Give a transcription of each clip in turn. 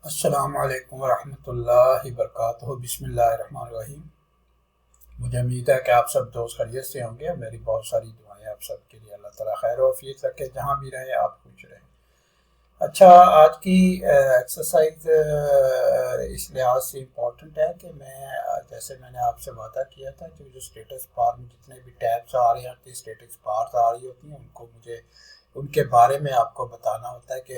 अस्सलामु अलैकुम वरहमतुल्लाहि वबरकातुहू। बिस्मिल्लाहिर्रहमानिर्रहीम। मुझे उम्मीद है कि आप सब दोस्त खैरियत से होंगे। मेरी बहुत सारी दुआएं आप सब के लिए। अल्लाह ताला खैर वफ़ीयत रखे, जहाँ भी रहें आप खुश रहें। अच्छा, आज की एक्सरसाइज इस लिहाज से इम्पोर्टेंट है कि जैसे मैंने आपसे वादा किया था कि जो स्टेटस बार में जितने भी टैब्स आ रहे हैं, स्टेटस बार्स आ रही होती हैं, उनको मुझे उनके बारे में आपको बताना होता है कि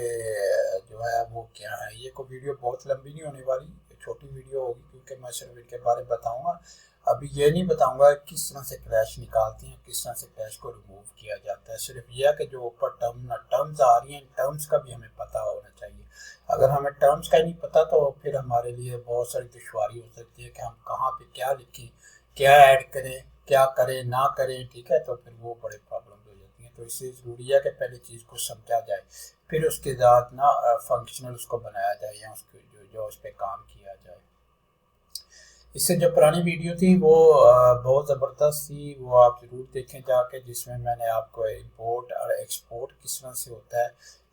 जो है वो क्या है। ये कोई वीडियो बहुत लंबी नहीं होने वाली, छोटी वीडियो होगी, क्योंकि मैं सिर्फ इनके बारे में बताऊंगा। अभी ये नहीं बताऊंगा किस तरह से क्रैश निकालती हैं, किस तरह से क्रैश को रिमूव किया जाता है। सिर्फ यह है कि जो ऊपर टर्म्स आ रही हैं, टर्म्स का भी हमें पता होना चाहिए। अगर हमें टर्म्स का ही नहीं पता तो फिर हमारे लिए बहुत सारी दुश्वारी हो सकती है कि हम कहाँ पे क्या लिखें, क्या ऐड करें, क्या करें ना करें। ठीक है, तो फिर वो बड़े प्रॉब्लम हो जाती हैं। तो इससे ज़रूरी है कि पहले चीज़ को समझा जाए, फिर उसके बाद ना फंक्शनल उसको बनाया जाए या उसको जो उस पर काम किया जाए। इससे जो पुरानी वीडियो थी वो बहुत ज़बरदस्त थी, वो आप ज़रूर देखें जाके, जिसमें मैंने आपको इंपोर्ट और एक्सपोर्ट किस तरह से होता है,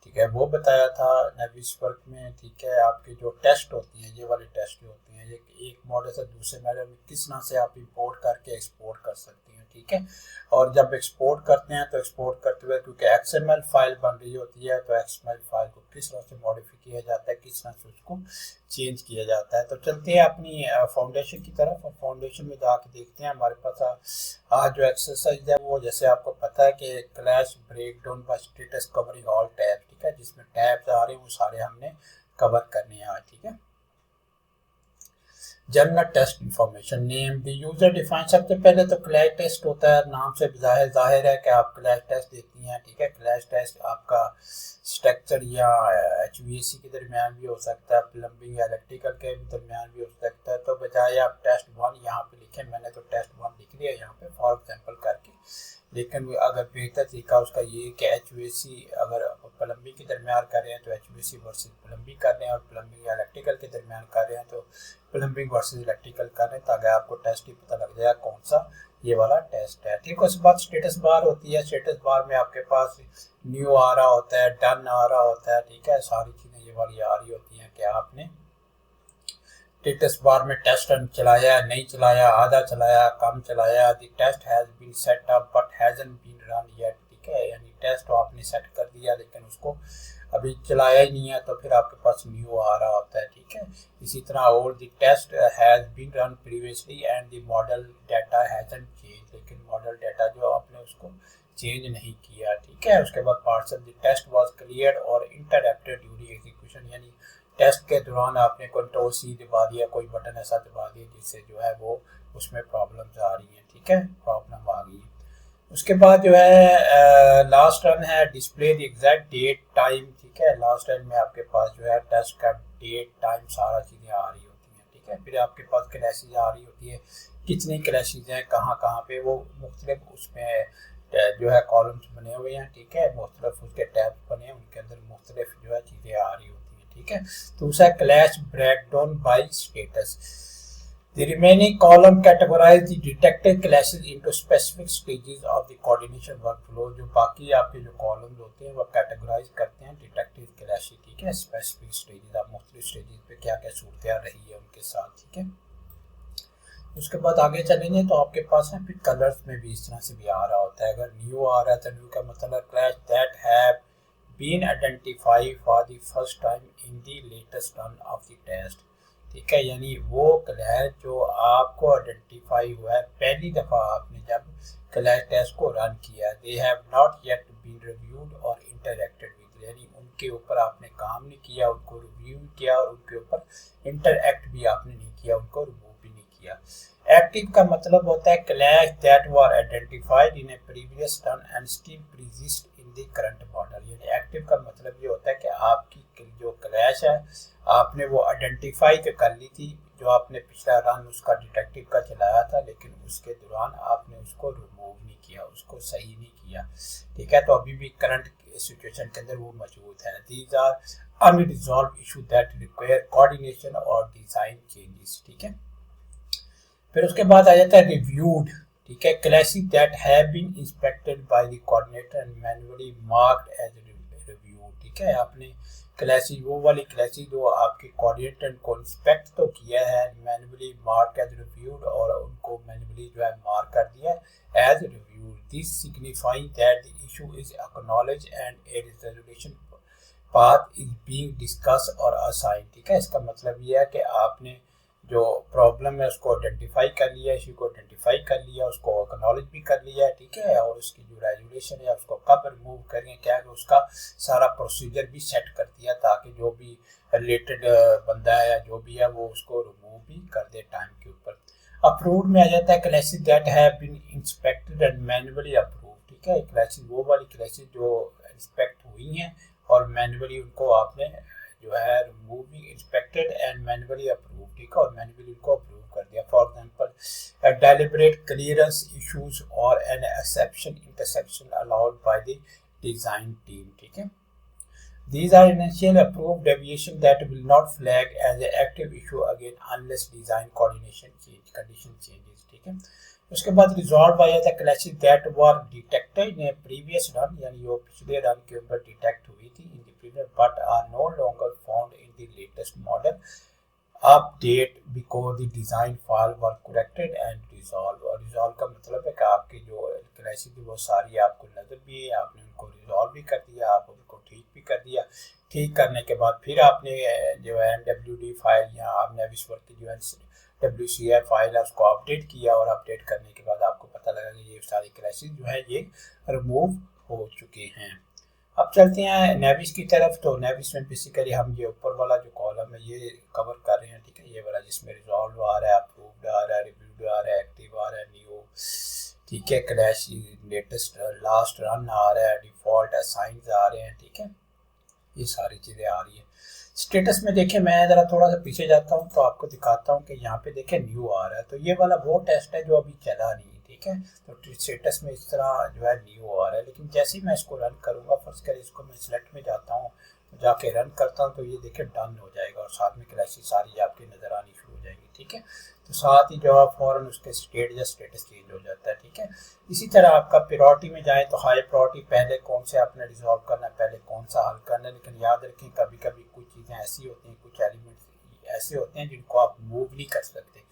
ठीक है, वो बताया था नेविस वर्क में। ठीक है, आपके जो टेस्ट होती हैं, ये वाले टेस्ट जो होते हैं, ये एक मॉडल से दूसरे मॉडल में किस तरह से आप इंपोर्ट करके एक्सपोर्ट कर सकती हैं। ठीक है, और जब एक्सपोर्ट करते हैं तो एक्सपोर्ट करते हुए क्योंकि एक्सएमएल फाइल बन रही होती है, तो एक्सएमएल फाइल को किस तरह से मॉडिफाई किया जाता है, किस तरह से उसको चेंज किया जाता है। तो चलते हैं अपनी फाउंडेशन की तरफ, और फाउंडेशन में जाके देखते हैं हमारे पास आज जो एक्सरसाइज है वो, जैसे आपको पता है कि clash breakdown by status covering all tab. ठीक है, जिसमें टैब्स आ रहे हैं वो सारे हमने कवर करने हैं आज। ठीक है, general test information name the user define. सबसे पहले तो क्लैश टेस्ट होता है, नाम से जाहिर है कि आप क्लैश टेस्ट देती हैं। ठीक है, क्लैश टेस्ट आपका स्ट्रक्चर या एचवीएसी के दरमियान भी हो सकता है, प्लम्बिंग या इलेक्ट्रिकल के दरमियान भी हो सकता है। तो बजाय आप टेस्ट वन यहाँ पे लिखें, मैंने तो टेस्ट वन लिख दिया यहाँ पे फॉर एग्जाम्पल करके, लेकिन अगर बेहतर तरीका उसका ये है कि एचवीएसी अगर प्लम्बिंग के दरमियान कर रहे हैं तो एचवीएसी वर्सेस प्लम्बिंग कर रहे हैं, और प्लम्बिंग या इलेक्ट्रिकल के दरमियान कर रहे हैं तो प्लम्बिंग वर्सेस इलेक्ट्रिकल कर रहे हैं, ताकि आपको टेस्ट ही पता लग जाए कौन सा ये वाला टेस्ट है। ठीक है, उसके बाद स्टेटस बार होती है। स्टेटस बार में आपके पास न्यू आ रहा होता है, डन आ रहा होता है। ठीक है, सारी चीज़ें ये वाली आ रही होती हैं कि आपने स्टेटस बार में टेस्ट रन चलाया, नहीं चलाया, आधा चलाया, कम चलाया। The test has been set up but hasn't been run yet. ठीक है, यानी टेस्ट तो आपने सेट कर दिया लेकिन उसको अभी चलाया ही नहीं है, तो फिर आपके पास न्यू आ रहा होता है। ठीक है, इसी तरह और the test has been run previously and the model data hasn't change. लेकिन मॉडल डाटा जो आपने उसको चेंज नहीं किया। ठीक है, उसके बाद partial the test was clear और इंटरप्टेड ड्यूरिंग एग्जीक्यूशन, यानी टेस्ट के दौरान आपने कंट्रोल सी दबा दिया, कोई बटन ऐसा दबा दिया जिससे जो है वो उसमें प्रॉब्लम्स आ रही हैं। ठीक है, प्रॉब्लम आ गई है। उसके बाद जो है लास्ट रन है display the exact date time. ठीक है, लास्ट रन में आपके पास जो है टेस्ट का डेट टाइम सारा चीज़ें आ रही होती हैं। ठीक है, फिर आपके पास क्लैशेज आ रही होती है, कितनी क्लैशेज हैं, कहाँ कहाँ पे, वो मुख्तलिफ उसमें जो है कॉलम्स बने हुए हैं। ठीक है, मुख्तलिफ उसके टैब्स बने हैं, उनके अंदर मुख्तलिफ जो है चीज़ें आ रही होती हैं। ठीक है, दूसरा clash breakdown by status. The remaining column categorize the detected clashes into specific stages of the coordination workflow। जो बाकी आपके जो कॉलम्स होते हैं वो कैटेगराइज करते हैं डिटेक्टिव क्लैशेस। ठीक है, स्पेसिफिक स्टेजेस, आप मुख्तलिफ स्टेजेस पे क्या क्या सूरत रही है उनके साथ। ठीक है, उसके बाद आगे चलेंगे तो आपके पास है फिर कलर्स में भी इस तरह से भी आ रहा होता है। अगर न्यू आ रहा है तो न्यू का मतलब clash that have been identified for the first time in the latest run of the test. ठीक है, यानी वो क्लैश जो आपको आइडेंटिफाई हुआ है पहली दफ़ा आपने जब क्लैश टेस्ट को रन किया, they have not yet been reviewed और इंटरएक्टेड विद, यानी उनके ऊपर आपने काम नहीं किया, उनको रिव्यू किया और उनके ऊपर इंटरएक्ट भी आपने नहीं किया, उनको रिमूव भी नहीं किया। एक्टिव का मतलब होता है clash that were identified in a previous turn and still persist in the current model. यानी एक्टिव का मतलब ये होता है कि आपकी जो क्लैश है आपने वो आइडेंटिफाई तो कर ली थी, जो आपने पिछला रन उसका डिटेक्टिव का चलाया था, लेकिन उसके दौरान आपने उसको रिमूव नहीं किया, उसको सही नहीं किया। ठीक है, तो अभी भी करंट सिचुएशन के अंदर वो मौजूद है। These are unresolve issue that require coordination और डिजाइन चेंजेस। ठीक है, फिर उसके बाद आ जाता है रिव्यूड। ठीक है, clashes that have been inspected by the coordinator and manually marked as review. ठीक है, आपने क्लैसेस वो वाली क्लैसेस जो आपके कोऑर्डिनेटर को इंस्पेक्ट तो किया है, मैन्युअली मार्क एज रिव्यूड, और उनको मैन्युअली जो है मार्क कर दिया as reviewed, this signifying that the issue is acknowledge and a resolution path is being discuss और असाइन। ठीक है, इसका मतलब ये है कि आपने जो प्रॉब्लम है उसको आइडेंटिफाई कर लिया, इशू को आइडेंटिफाई कर लिया, उसको एक्नॉलेज भी कर लिया है, ठीक है, और उसकी जो रेजोल्यूशन है उसको कब रिमूव करेंगे क्या है, उसका सारा प्रोसीजर भी सेट कर दिया ताकि जो भी रिलेटेड बंदा है या जो भी है वो उसको रिमूव भी कर दे टाइम के ऊपर। अप्रूव्ड में आ जाता है classes that have been inspected and manually approve. ठीक है, क्लासेस वो वाली क्लासेस जो इंस्पेक्ट हुई हैं और मैन्युअली उनको आपने जो है रिमूव भी इंस्पेक्टेड एंड मैन्युअली अप्रूव। ठीक है, और मैन्युअली उनको अप्रूव कर दिया। For example deliberate clearance issues और an exception intersection allowed by the design team. ठीक है, these are initial approved deviation that will not flag as an active issue again unless design coordination change condition changes। ठीक है, उसके बाद resolve आ जाता है clashes that were detected in previous run, यानी वो पिछले रन के ऊपर डिटेक्ट हुई थी in the previous but are no longer found in the latest model update because the design file were corrected and resolve. और रिजॉल्व का मतलब है कि आपकी जो क्लैशेस थी वो सारी आपको नजर भी है, आपने उनको रिजॉल्व भी कर दिया, आप उनको ठीक भी कर दिया। ठीक करने के बाद फिर आपने जो है NWD फाइल या आपने विश्वर की जो है WCF फाइल है उसको अपडेट किया, और अपडेट करने के बाद आपको पता लगा कि ये सारी क्लैशेस जो है ये रिमूव हो चुके हैं। अब चलते हैं नेविस की तरफ। तो नेविस में बेसिकली हम ये ऊपर वाला जो कॉलम है ये कवर कर रहे हैं। ठीक है, ये वाला जिसमें रिजॉल्व आ रहा है, अप्रूव्ड आ रहा है, रिव्यूड आ रहा है, एक्टिव आ रहा है, न्यू, ठीक है, क्रैश, लेटेस्ट, लास्ट रन आ रहा है, डिफॉल्ट, असाइंस आ रहे हैं। ठीक है, ये सारी चीज़ें आ रही है। स्टेटस में देखें, मैं ज़रा थोड़ा सा पीछे जाता हूँ तो आपको दिखाता हूँ कि यहाँ पे देखें न्यू आ रहा है, तो ये वाला वो टेस्ट है जो अभी चला नहीं। ठीक है, तो स्टेटस में इस तरह जो है न्यू आ रहा है, लेकिन जैसे ही मैं इसको रन करूँगा, फर्स्ट कर इसको मैं सिलेक्ट में जाता हूँ, जाके रन करता हूँ, तो ये देखें डन हो जाएगा और साथ में क्लैशेस सारी आपकी नज़र आनी शुरू हो जाएंगी। ठीक है, तो साथ ही जो है फौरन उसके स्टेट या स्टेटस चेंज हो जाता है। ठीक है, इसी तरह आपका प्रायोरिटी में जाए तो हाई प्रायोरिटी पहले कौन से आपने रिजॉल्व करना है, पहले कौन सा हल करना है, लेकिन याद रखें कभी कभी कुछ चीज़ें ऐसी होती हैं, कुछ एलिमेंट्स ऐसे होते हैं जिनको आप मूव नहीं कर सकते।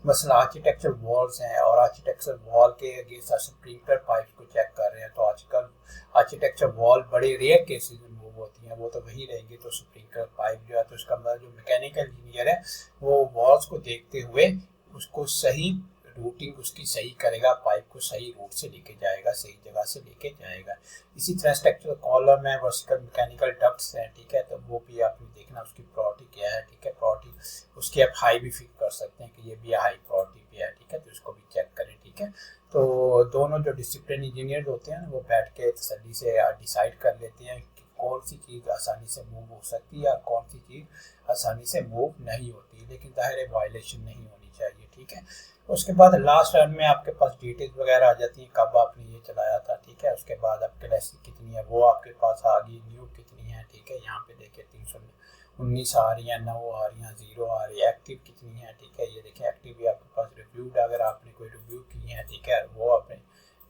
मसला आर्किटेक्चर वॉल्स हैं और आर्किटेक्चर वॉल के अगेंस्ट स्प्रिंकलर पाइप को चेक कर रहे हैं, तो आजकल आर्किटेक्चर वॉल बड़े रेयर केसेस में मूव होती हैं, वो तो वही रहेंगी। तो स्प्रिंकलर पाइप जो है, तो उसका मतलब जो मैकेनिकल इंजीनियर है वो वॉल्स को देखते हुए उसको सही रूटिंग उसकी सही करेगा, पाइप को सही रूट से लेके जाएगा, सही जगह से लेके जाएगा। इसी तरह स्ट्रक्चरल कॉलम है, वर्टिकल मैकेनिकल डक्ट्स हैं। ठीक है, तो वो भी आपने देखना उसकी प्रायोरिटी क्या है। ठीक है, प्रायोरिटी उसकी आप हाई भी फिक्स कर सकते हैं कि ये भी हाई प्रायोरिटी पे है। ठीक है, तो इसको भी चेक करें। ठीक है, तो दोनों जो डिसिप्लिन इंजीनियर होते हैं वो बैठ के तसल्ली से डिसाइड कर लेते हैं कि कौन सी चीज़ आसानी से मूव हो सकती है और कौन सी चीज़ आसानी से मूव नहीं होती, लेकिन ज़ाहिर वायलेशन नहीं होनी चाहिए। ठीक है, उसके बाद लास्ट रन में आपके पास डिटेल्स वगैरह आ जाती हैं, कब आपने ये चलाया था। ठीक है, उसके बाद आपके क्लैशेस कितनी है वो आपके पास आ गई, न्यू कितनी है। ठीक है, यहाँ पे देखिए 319 आ रही हैं, 9 आ रही हैं, 0 आ रही है, एक्टिव कितनी है। ठीक है, ये देखें एक्टिव भी आपके पास, रिव्यूड अगर आपने कोई रिव्यू की है, ठीक है, वो आपने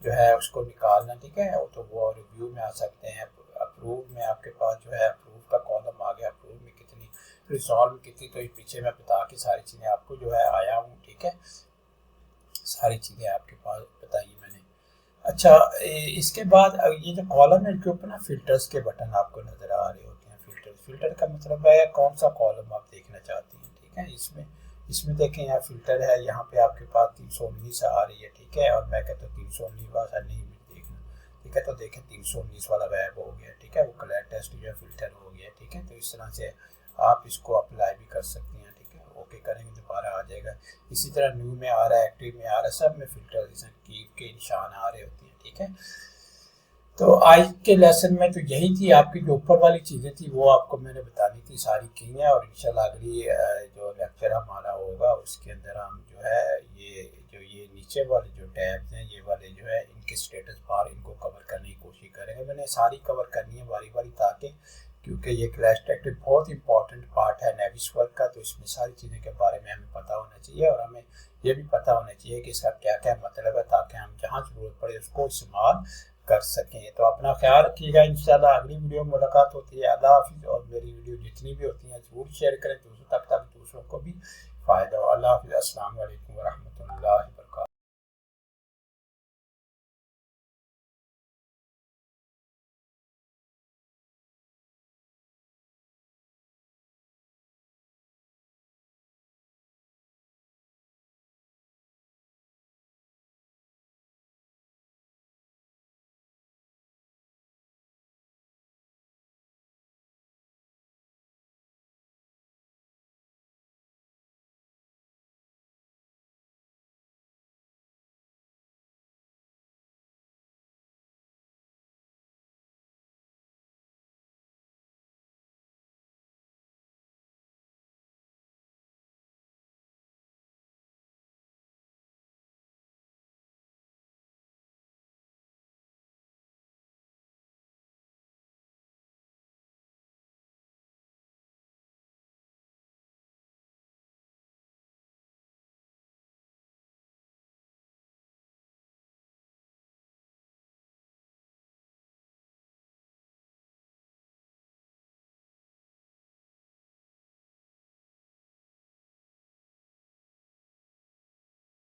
जो है उसको निकालना। ठीक है, तो वो रिव्यू में आ सकते हैं। अप्रूव में आपके पास जो है अप्रूव का कॉलम आ गया, अप्रूव में कितनी, रिजॉल्व में कितनी, तो पीछे मैं बता के सारी चीज़ें आपको जो है आया हूँ। ठीक है, सारी चीज़ें आपके पास बताई मैंने। अच्छा, इसके बाद ये जो कॉलम है इसके ऊपर ना फिल्टर्स के बटन आपको नज़र आ रहे होते हैं। फिल्टर का मतलब है कौन सा कॉलम आप देखना चाहती हैं। ठीक है, इसमें देखें यहाँ फिल्टर है, यहाँ पे आपके पास 319 आ रही है। ठीक है, और मैं कहता हूँ 319 वाला नहीं देखना। ठीक है, तो देखें 319 वाला वैब हो गया। ठीक है, वो कलर टेस्ट जो फिल्टर हो गया। ठीक है, तो इस तरह से आप इसको अप्लाई भी कर सकती हैं। ठीक है, ओके करेंगे दोबारा आ जाएगा। इसी तरह न्यू में आ रहा है, एक्टिव में आ रहा है, सब में फिल्टर की के निशान आ रहे होते हैं। ठीक है, तो आज के लेसन में तो यही थी, आपकी जो ऊपर वाली चीज़ें थी वो आपको मैंने बतानी थी, सारी की हैं। और इंशाल्लाह अगली जो लेक्चर हमारा होगा उसके अंदर हम जो है ये नीचे वाले जो टैब्स हैं ये वाले जो है इनके स्टेटस बार इनको कवर करने की कोशिश करेंगे। मैंने सारी कवर करनी है बारी बारी, ताकि क्योंकि ये क्लैश टेक्टिव बहुत इंपॉर्टेंट पार्ट है नेविस वर्क का, तो इसमें सारी चीज़ें के बारे में हमें पता होना चाहिए और हमें ये भी पता होना चाहिए कि इसका क्या क्या मतलब है, ताकि हम जहाँ ज़रूरत पड़े उसको इस्तेमाल कर सकें। तो अपना ख्याल रखिएगा, इंशाल्लाह अगली वीडियो में मुलाकात होती है। अल्लाह हाफिज़। और मेरी वीडियो जितनी भी होती हैं ज़रूर शेयर करें दूसरों तक, ताकि दूसरों को भी फ़ायदा हो। अल्लाह हाफिज़। अस्सलाम वालेकुम व रहमतुल्लाह।